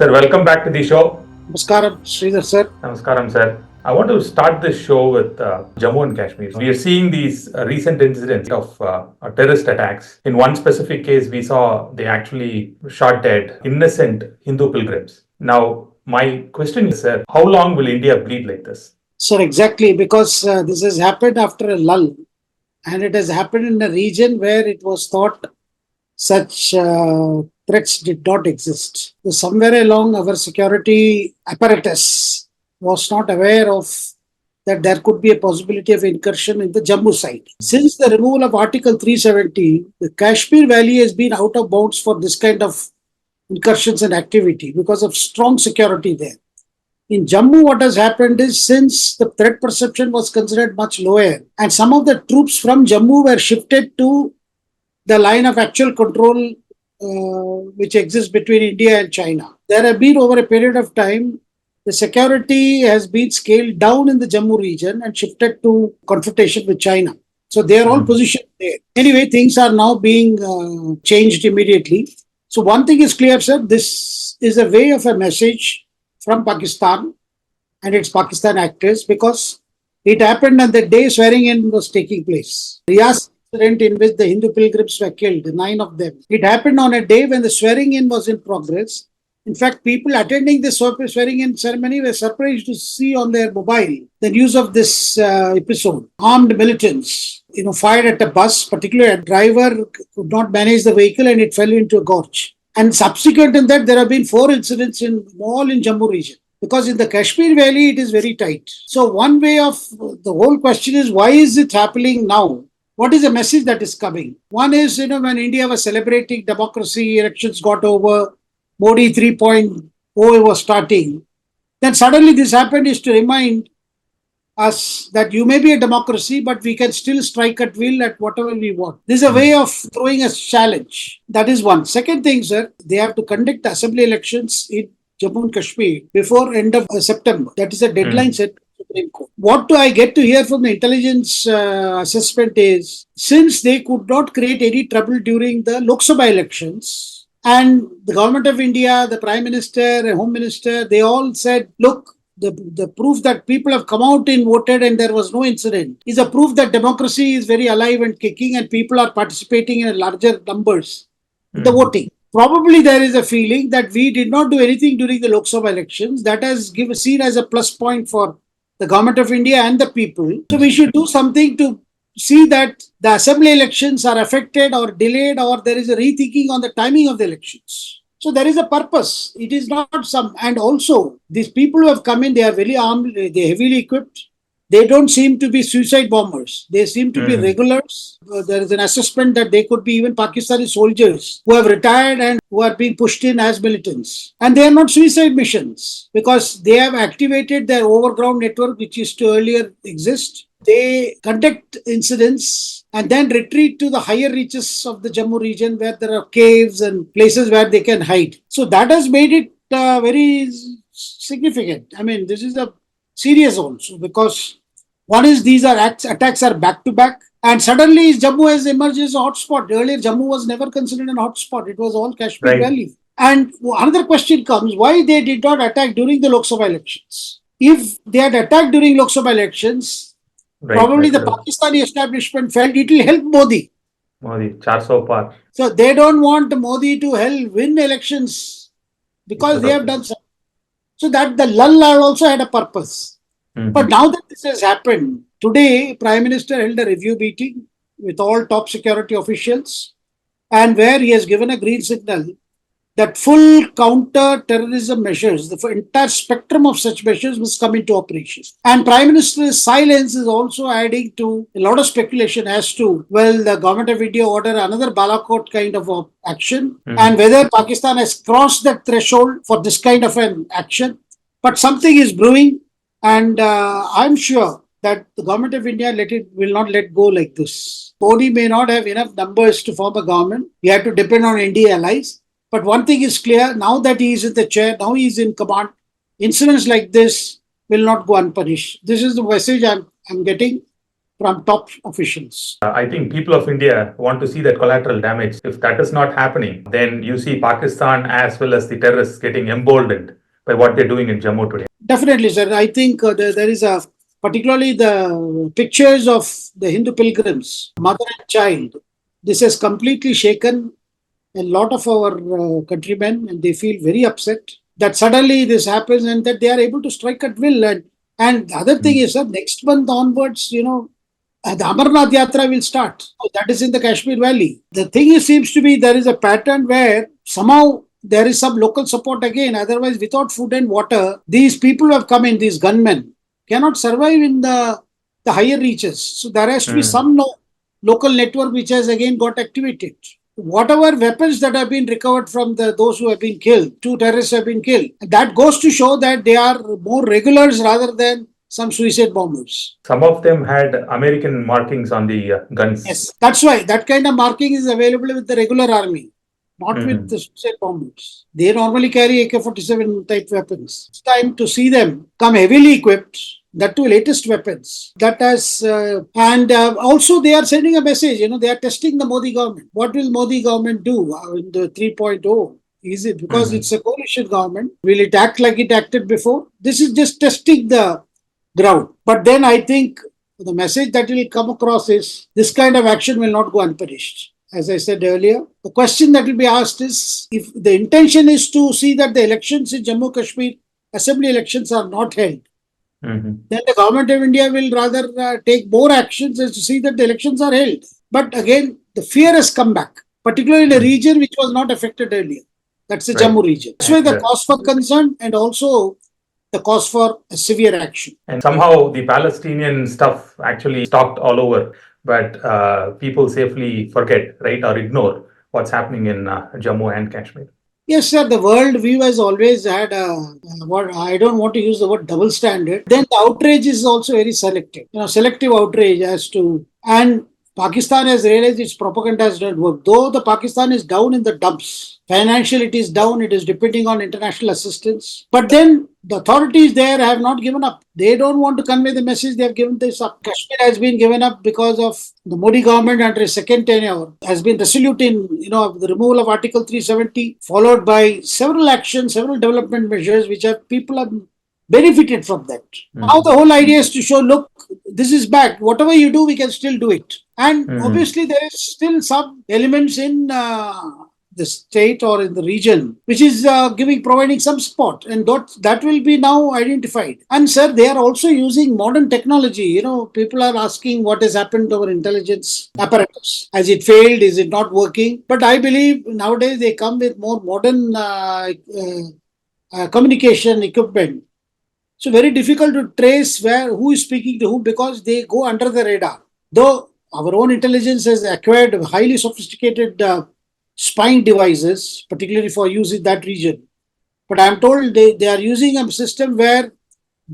Sir, welcome back to the show. Namaskaram, Sridhar sir. Namaskaram, sir. I want to start this show with Jammu and Kashmir. We are seeing these recent incidents of terrorist attacks. In one specific case, we saw they actually shot dead innocent Hindu pilgrims. Now, my question is, sir, how long will India bleed like this? Sir, exactly, because this has happened after a lull, and it has happened in a region where it was thought such threats did not exist. So somewhere along, our security apparatus was not aware of that there could be a possibility of incursion in the Jammu side. Since the removal of Article 370, the Kashmir Valley has been out of bounds for this kind of incursions and activity because of strong security there. In Jammu, what has happened is, since the threat perception was considered much lower, and some of the troops from Jammu were shifted to the line of actual control which exists between India and China. There have been, over a period of time, the security has been scaled down in the Jammu region and shifted to confrontation with China. So they are all positioned there. Anyway, things are now being changed immediately. So one thing is clear, sir, this is a way of a message from Pakistan and its Pakistan actors, because it happened on the day swearing in was taking place. Reasi incident in which the Hindu pilgrims were killed, 9 of them. It happened on a day when the swearing in was in progress. In fact, people attending this swearing in ceremony were surprised to see on their mobile the news of this episode. Armed militants, fired at a bus, particularly a driver could not manage the vehicle and it fell into a gorge. And subsequent to that, there have been 4 incidents all in Jammu region. Because in the Kashmir Valley, it is very tight. So one way of the whole question is, why is it happening now? What is the message that is coming? One is, when India was celebrating democracy, elections got over, Modi 3.0 was starting, then suddenly this happened is to remind us that you may be a democracy, but we can still strike at will at whatever we want. This is a way of throwing a challenge. That is one. Second thing, sir, they have to conduct assembly elections in Jammu and Kashmir before end of September. That is a deadline set. What do I get to hear from the intelligence assessment is, since they could not create any trouble during the Lok Sabha elections, and the government of India, the Prime Minister and Home Minister, they all said, look, the proof that people have come out and voted and there was no incident is a proof that democracy is very alive and kicking and people are participating in larger numbers in the voting. Probably there is a feeling that we did not do anything during the Lok Sabha elections. That has seen as a plus point for the government of India and the people. So we should do something to see that the assembly elections are affected or delayed, or there is a rethinking on the timing of the elections. So there is a purpose. It is not some, and also these people who have come in, they are very armed, they are heavily equipped. They don't seem to be suicide bombers. They seem to be regulars. There is an assessment that they could be even Pakistani soldiers who have retired and who are being pushed in as militants. And they are not suicide missions because they have activated their overground network, which used to earlier exist. They conduct incidents and then retreat to the higher reaches of the Jammu region where there are caves and places where they can hide. So that has made it very significant. I mean, this is a serious also, because one is these are attacks are back to back, and suddenly Jammu has emerged as a hotspot. Earlier, Jammu was never considered a hotspot; it was all Kashmir Valley. And another question comes: why they did not attack during the Lok Sabha elections? If they had attacked during Lok Sabha elections, probably the Pakistani establishment felt it will help Modi. Modi, 𝗔𝗀𝗀. So they don't want Modi to win elections because they have done something. So that the lull also had a purpose. But now that this has happened, today Prime Minister held a review meeting with all top security officials, and where he has given a green signal that full counter-terrorism measures, the entire spectrum of such measures must come into operation. And Prime Minister's silence is also adding to a lot of speculation as to, well, the government of India order another Balakot kind of action, and whether Pakistan has crossed that threshold for this kind of an action. But something is brewing, and I'm sure that the government of India will not let go like this. Modi may not have enough numbers to form a government. He had to depend on NDA allies. But one thing is clear, now that he is in the chair, now he is in command, incidents like this will not go unpunished. This is the message I'm getting. from top officials. I think people of India want to see that collateral damage. If that is not happening, then you see Pakistan as well as the terrorists getting emboldened by what they're doing in Jammu today. Definitely, sir. I think there is particularly the pictures of the Hindu pilgrims, mother and child. This has completely shaken a lot of our countrymen, and they feel very upset that suddenly this happens and that they are able to strike at will. And the other thing is, sir, next month onwards, the Amarnath Yatra will start. So that is in the Kashmir Valley. The thing seems to be there is a pattern where somehow there is some local support again. Otherwise, without food and water, these people who have come in, these gunmen, cannot survive in the higher reaches. So there has to be some local network which has again got activated. Whatever weapons that have been recovered from those who have been killed, 2 terrorists have been killed, that goes to show that they are more regulars rather than some suicide bombers. Some of them had American markings on the guns. Yes, that's why that kind of marking is available with the regular army, not with the suicide bombers. They normally carry AK-47 type weapons. It's time to see them come heavily equipped. That too, latest weapons. That has, also they are sending a message. They are testing the Modi government. What will Modi government do in the 3.0? Is it because it's a coalition government? Will it act like it acted before? This is just testing the ground. But then I think the message that will come across is this kind of action will not go unpunished. As I said earlier, the question that will be asked is, if the intention is to see that the elections in Jammu Kashmir, assembly elections are not held, then the government of India will rather take more actions as to see that the elections are held. But again, the fear has come back, particularly in a region which was not affected earlier. That's the Jammu region. That's why the cause for concern and also the cause for a severe action. And somehow the Palestinian stuff actually stopped all over, but people safely forget, right, or ignore what's happening in Jammu and Kashmir. Yes, sir. The world view has always had what I don't want to use the word double standard. Then the outrage is also very selective. Selective outrage as to, and Pakistan has realized its propaganda has not worked. Though the Pakistan is down in the dumps, financially it is down, it is depending on international assistance. But then the authorities there have not given up. They don't want to convey the message they have given this up. Kashmir has been given up because of the Modi government under a second tenure has been resolute in the removal of Article 370, followed by several actions, several development measures which people have benefited from that. Now the whole idea is to show, look, this is back. Whatever you do, we can still do it. And obviously there is still some elements in the state or in the region which is providing some support, and that will be now identified. And sir, they are also using modern technology. People are asking what has happened to our intelligence apparatus. Has it failed? Is it not working? But I believe nowadays they come with more modern communication equipment. So very difficult to trace who is speaking to who, because they go under the radar. Though our own intelligence has acquired highly sophisticated spying devices, particularly for use in that region. But I am told they are using a system where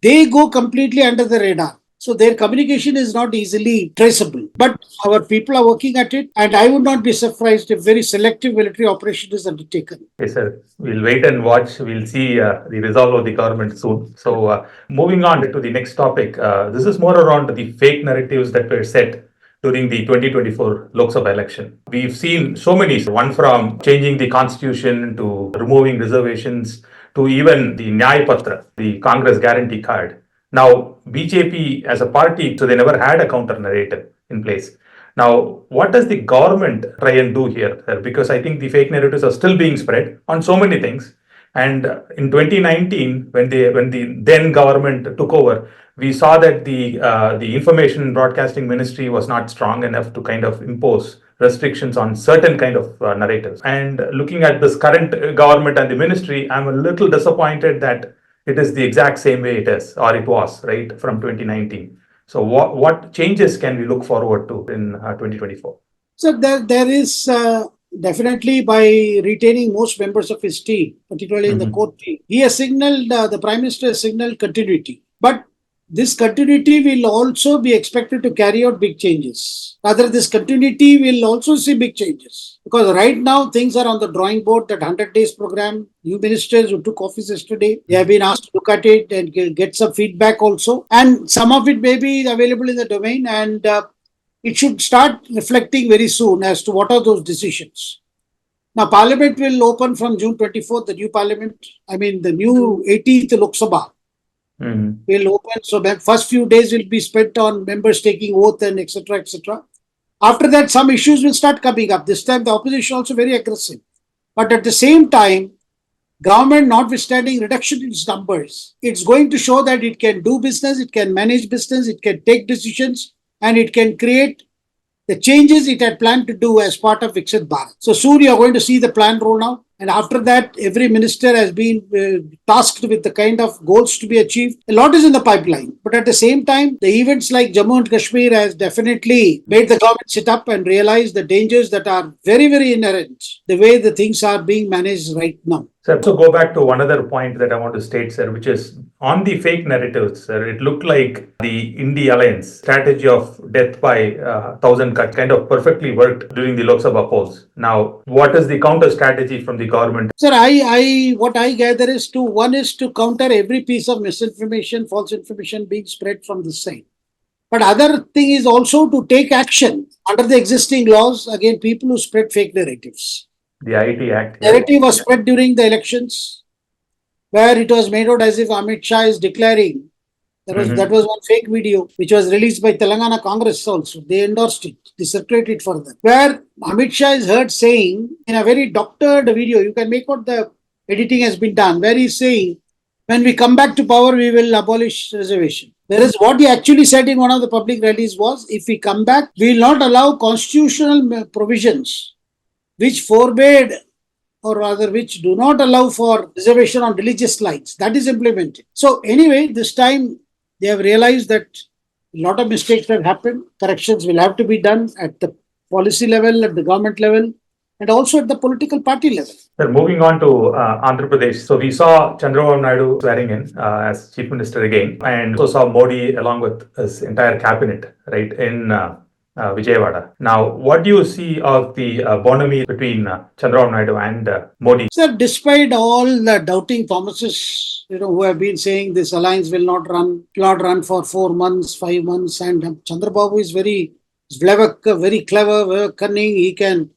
they go completely under the radar. So their communication is not easily traceable. But our people are working at it, and I would not be surprised if very selective military operation is undertaken. Yes, sir. We'll wait and watch. We'll see the resolve of the government soon. So moving on to the next topic, this is more around the fake narratives that were set during the 2024 Lok Sabha election. We've seen so many, one from changing the constitution to removing reservations to even the Nyay Patra, the Congress guarantee card. Now, BJP as a party, so they never had a counter narrative in place. Now, what does the government try and do here? Because I think the fake narratives are still being spread on so many things. And in 2019, when the then government took over, we saw that the Information and Broadcasting Ministry was not strong enough to kind of impose restrictions on certain kind of narratives. And looking at this current government and the ministry, I'm a little disappointed that it is the exact same way it is, or it was, right, from 2019. So what changes can we look forward to in 2024? So there is definitely, by retaining most members of his team, particularly in the core team, he has signaled, the Prime Minister has signaled continuity. But this continuity will also be expected to carry out big changes. Rather, this continuity will also see big changes. Because right now, things are on the drawing board, that 100 days program. New ministers who took office yesterday, they have been asked to look at it and get some feedback also. And some of it may be available in the domain, and it should start reflecting very soon as to what are those decisions. Now, Parliament will open from June 24th, the new Parliament, the new 18th Lok Sabha will open. So the first few days will be spent on members taking oath and etc. etc. After that, some issues will start coming up. This time, the opposition also very aggressive. But at the same time, government notwithstanding reduction in its numbers, it's going to show that it can do business, it can manage business, it can take decisions, and it can create the changes it had planned to do as part of 𝗔𝗀𝗀𝗃 Bharat. So soon you are going to see the plan roll out. And after that, every minister has been tasked with the kind of goals to be achieved. A lot is in the pipeline. But at the same time, the events like Jammu and Kashmir has definitely made the government sit up and realize the dangers that are very, very inherent, the way the things are being managed right now. Sir, so go back to one other point that I want to state, sir, which is on the fake narratives, sir. It looked like the India Alliance strategy of death by 1,000 cuts kind of perfectly worked during the Lok Sabha polls. Now, what is the counter strategy from the government? Sir, what I gather is one is to counter every piece of misinformation, false information being spread from this side. But other thing is also to take action under the existing laws against people who spread fake narratives. The IT Act. Narrative was spread during the elections, where it was made out as if 𝗵𝗱𝗀 is declaring. That was one fake video which was released by Telangana Congress also. They endorsed it. They circulated it for them. Where 𝗵𝗱𝗀 is heard saying in a very doctored video, you can make out the editing has been done, where he's saying, when we come back to power, we will abolish reservation. Whereas what he actually said in one of the public rallies was, if we come back, we will not allow constitutional provisions which forbade, or rather which do not allow for reservation on religious lines. That is implemented. So anyway, this time they have realized that a lot of mistakes have happened. Corrections will have to be done at the policy level, at the government level, and also at the political party level. Sir, moving on to Andhra Pradesh. So we saw Chandrababu Naidu swearing in as Chief Minister again, and also saw Modi along with his entire cabinet, right, in Vijayawada. Now, what do you see of the bonhomie between Chandrababu Naidu and Modi? Sir, despite all the doubting promises, who have been saying this alliance will not run for 4 months, 5 months, and Chandrababu is very clever, very cunning. He can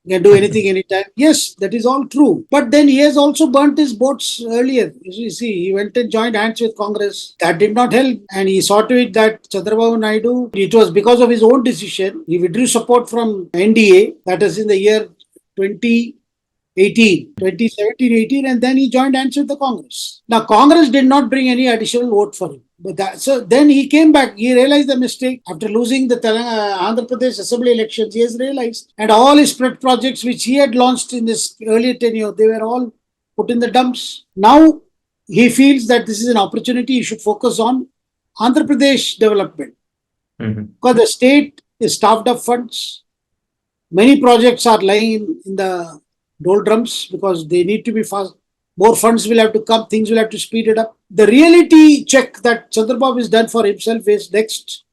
do anything anytime. Yes, that is all true. But then he has also burnt his boats earlier. You see, he went and joined hands with Congress. That did not help. And he saw to it that Chandrababu Naidu, it was because of his own decision. He withdrew support from NDA. That is in the year 2017-18, and then he joined hands with the Congress. Now, Congress did not bring any additional vote for him. So then he came back. He realized the mistake after losing the Andhra Pradesh Assembly elections. He has realized, and all his pet projects which he had launched in this earlier tenure, they were all put in the dumps. Now he feels that this is an opportunity. He should focus on Andhra Pradesh development, because the state is starved of funds. Many projects are lying in the doldrums because they need to be fast. More funds will have to come, things will have to speed it up. The reality check that Chandrababu has done for himself is next,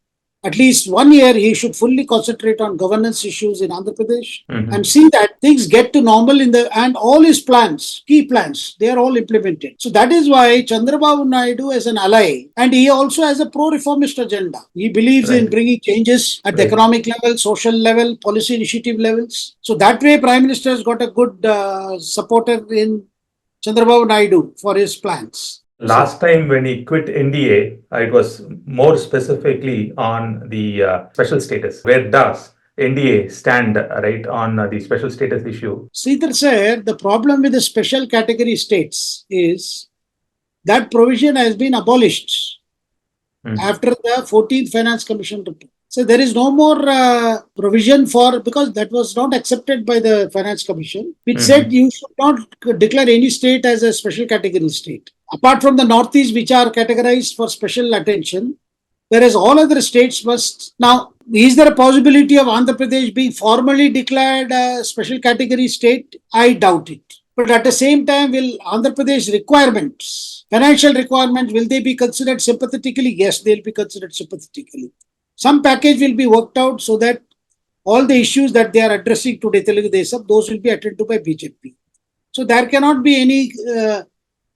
at least 1 year, he should fully concentrate on governance issues in Andhra Pradesh and see that things get to normal and all his plans, key plans, they are all implemented. So that is why Chandrababu Naidu is an ally, and he also has a pro-reformist agenda. He believes in bringing changes at the economic level, social level, policy initiative levels. So that way, Prime Minister has got a good supporter in Chandrababu Naidu for his plans. Last time when he quit NDA, it was more specifically on the special status. Where does NDA stand, right, on the special status issue? Sridhar sir, the problem with the special category states is that provision has been abolished after the 14th Finance Commission report. So there is no more provision because that was not accepted by the Finance Commission, which said you should not declare any state as a special category state. Apart from the Northeast, which are categorized for special attention, whereas all other states must. Now, is there a possibility of Andhra Pradesh being formally declared a special category state? I doubt it. But at the same time, will Andhra Pradesh requirements, financial requirements, will they be considered sympathetically? Yes, they'll be considered sympathetically. Some package will be worked out so that all the issues that they are addressing today, Telugu Desam, those will be attended to by BJP. So there cannot be any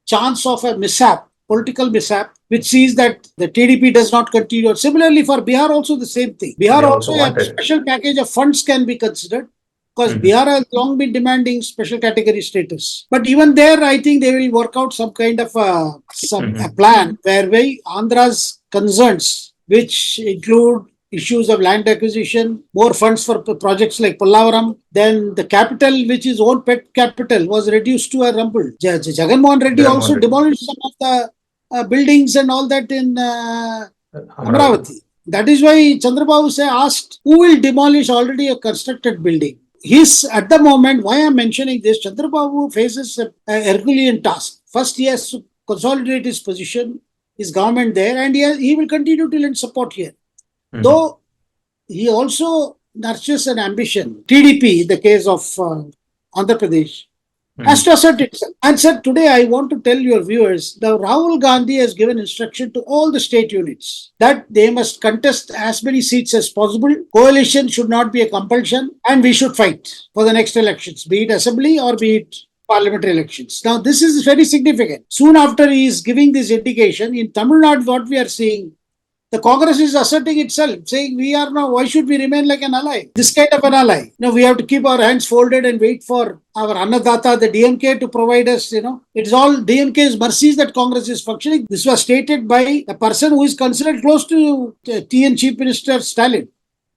chance of a mishap, political mishap, which sees that the TDP does not continue. Similarly, for Bihar also the same thing. Bihar also a special package of funds can be considered, because Bihar has long been demanding special category status. But even there, I think they will work out some kind of a plan whereby Andhra's concerns, which include issues of land acquisition, more funds for projects like Pallavaram, then the capital, which is own pet capital, was reduced to a rumble. Jagannath Reddy also demolished some of the buildings and all that in Amravati. That is why Chandrababu asked, who will demolish already a constructed building? At the moment, why I am mentioning this, Chandrababu faces a Herculean task. First, he has to consolidate his position, his government there, and he will continue to lend support here. Though he also nurtures an ambition. TDP, in the case of Andhra Pradesh, has to assert itself. And sir, today I want to tell your viewers that Rahul Gandhi has given instruction to all the state units that they must contest as many seats as possible. Coalition should not be a compulsion, and we should fight for the next elections, be it assembly or be it parliamentary elections. Now, this is very significant. Soon after he is giving this indication, in Tamil Nadu, what we are seeing, the Congress is asserting itself, saying we are now, why should we remain like an ally? This kind of an ally. We have to keep our hands folded and wait for our Annadata, the DMK, to provide us, It's all DMK's mercies that Congress is functioning. This was stated by a person who is considered close to TN Chief Minister Stalin.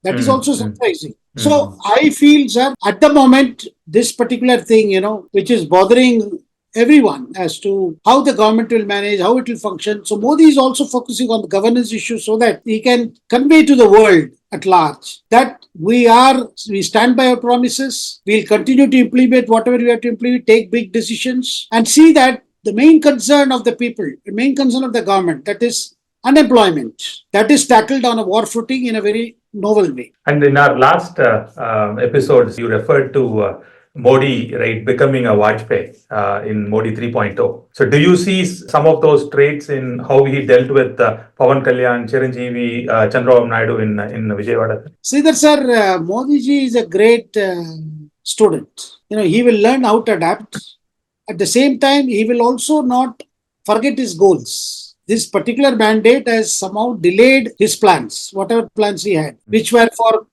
That is also surprising. So I feel, sir, at the moment, this particular thing, which is bothering everyone as to how the government will manage, how it will function. So Modi is also focusing on the governance issues so that he can convey to the world at large that we stand by our promises, we'll continue to implement whatever we have to implement, take big decisions, and see that the main concern of the people, the main concern of the government, that is unemployment, that is tackled on a war footing in a very novel way. And in our last episodes, you referred to Modi, right, becoming a Vajpayee in Modi 3.0. So do you see some of those traits in how he dealt with Pawan Kalyan, Chiranjeevi, Chandrababu Naidu in Vijayawada? Sridhar sir, Modi ji is a great student. He will learn how to adapt. At the same time, he will also not forget his goals. This particular mandate has somehow delayed his plans, whatever plans he had, which were for,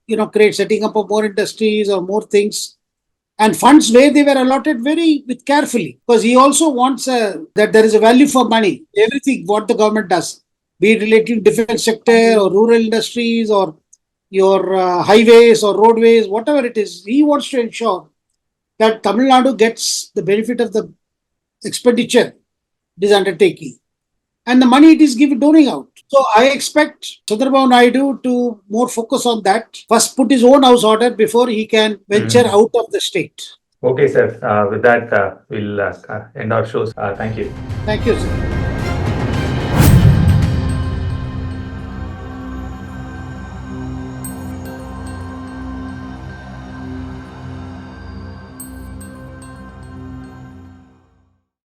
setting up of more industries or more things. And funds where they were allotted very carefully, because he also wants that there is a value for money. Everything what the government does, be it related to defense sector or rural industries or your highways or roadways, whatever it is, he wants to ensure that Tamil Nadu gets the benefit of the expenditure it is undertaking, and the money it is doling out. So I expect Chandrababu Naidu to more focus on that. First, put his own house order before he can venture out of the state. Okay, sir. With that, we'll end our shows. Thank you. Thank you, sir.